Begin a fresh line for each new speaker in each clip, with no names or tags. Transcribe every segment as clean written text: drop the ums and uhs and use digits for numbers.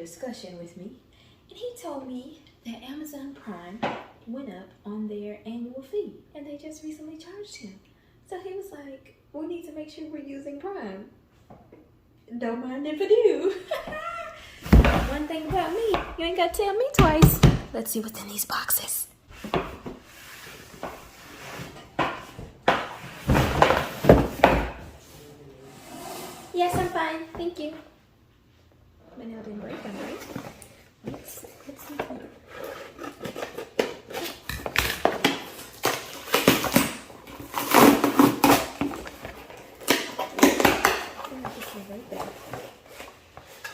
discussion with me, and he told me that Amazon Prime went up on their annual fee, and they just recently charged him. So he was like, we need to make sure we're using Prime. Don't mind if I do. One thing about me, you ain't gotta tell me twice. Let's see what's in these boxes. Yes, I'm fine. Thank you. My nail didn't break, I'm right. Let's see. Right there.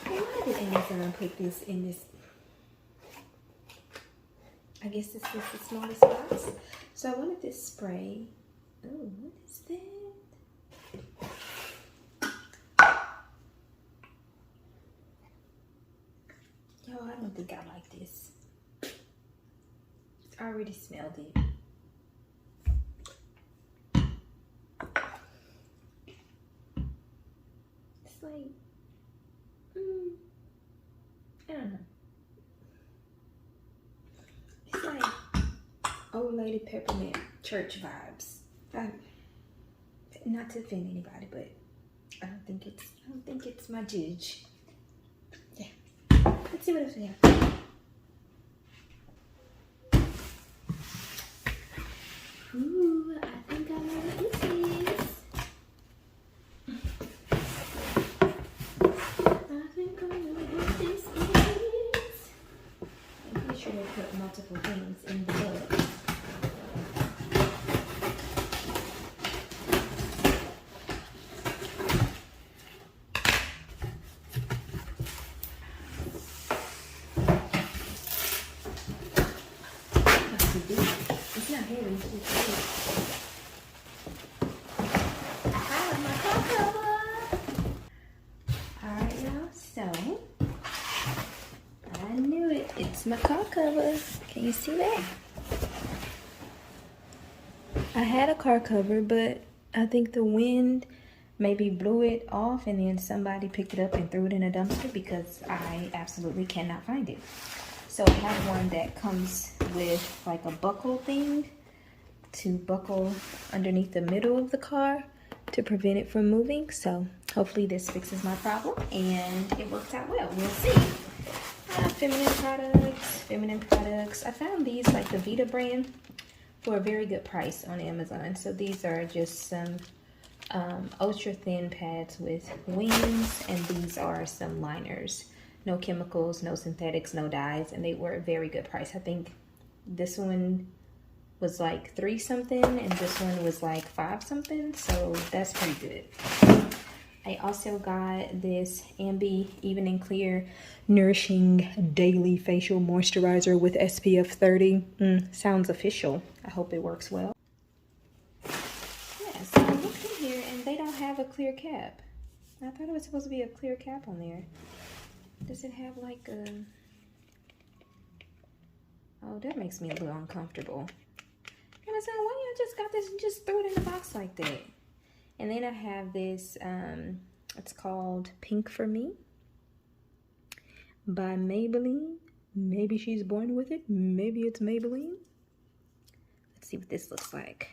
Why did Amazon put this in this? I guess this is the smallest box. So I wanted this spray. Oh, what is that? Yo, I don't think I like this. I already smelled it. It's like, I don't know. It's like old lady peppermint church vibes. Not to offend anybody, but I don't think it's my judge. Yeah. Let's see what else we have. Ooh, I think I know what this is. I'm pretty sure they put multiple things in the book. It's not heavy, it's just heavy. Aha, my car cover! Alright, y'all, so I knew it. It's my car cover. Can you see that? I had a car cover, but I think the wind maybe blew it off and then somebody picked it up and threw it in a dumpster because I absolutely cannot find it. So I have one that comes with like a buckle thing to buckle underneath the middle of the car to prevent it from moving. So hopefully this fixes my problem and it works out well. We'll see. Feminine products. I found these, like the Vita brand, for a very good price on Amazon. So these are just some ultra thin pads with wings, and these are some liners. No chemicals, no synthetics, no dyes, and they were a very good price. I think this one was like $3 something and this one was like $5 something, so that's pretty good. I also got this Ambi Even and Clear Nourishing Daily Facial Moisturizer with SPF 30. Sounds official. I hope it works well. Yeah, so I looked in here and they don't have a clear cap. I thought it was supposed to be a clear cap on there. Does it have like a... Oh, that makes me a little uncomfortable. Amazon, why you just got this and just threw it in the box like that? And then I have this, it's called Pink for Me by Maybelline. Maybe she's born with it. Maybe it's Maybelline. Let's see what this looks like.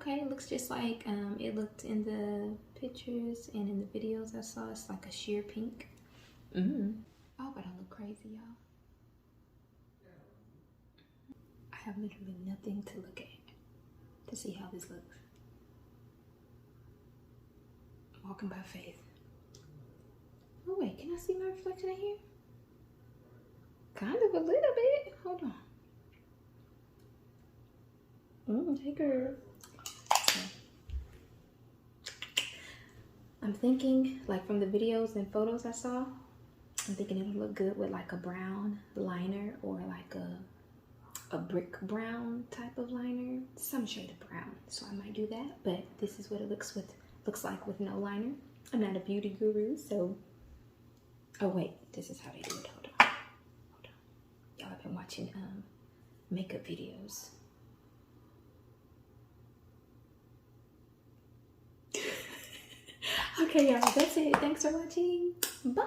Okay, it looks just like it looked in the pictures and in the videos I saw. It's like a sheer pink. I hope I don't look crazy, y'all. I have literally nothing to look at to see how this looks. Walking by faith. Oh wait, can I see my reflection in here? Kind of a little bit. Hold on. Hey girl. I'm thinking, like from the videos and photos I saw, I'm thinking it'll look good with like a brown liner or like a brick brown type of liner, some shade of brown. So I might do that, but this is what it looks like with no liner. I'm not a beauty guru, so Oh wait, this is how they do it. Hold on. Hold on. Y'all have been watching makeup videos. Okay, y'all, that's it. Thanks for watching. Bye.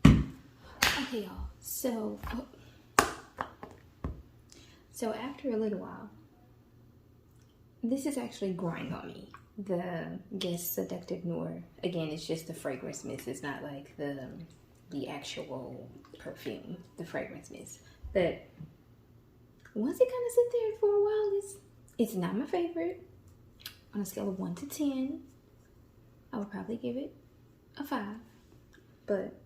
Okay, y'all. So after a little while, this is actually growing on me. The Guess Seductive Noir. Again, it's just the fragrance mist. It's not like the actual perfume, the fragrance mist. But once it kind of sit there for a while, it's not my favorite. On a scale of 1 to 10, I would probably give it a 5. But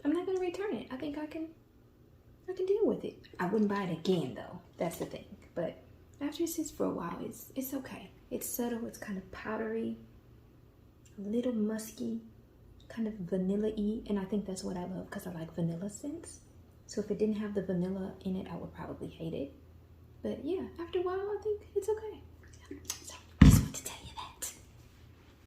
I'm not gonna return it. I think I can deal with it. I wouldn't buy it again though. That's the thing. But after it sits for a while, it's okay. It's subtle, it's kind of powdery, a little musky, kind of vanilla-y, and I think that's what I love because I like vanilla scents. So if it didn't have the vanilla in it, I would probably hate it. But yeah, after a while, I think it's okay. Yeah.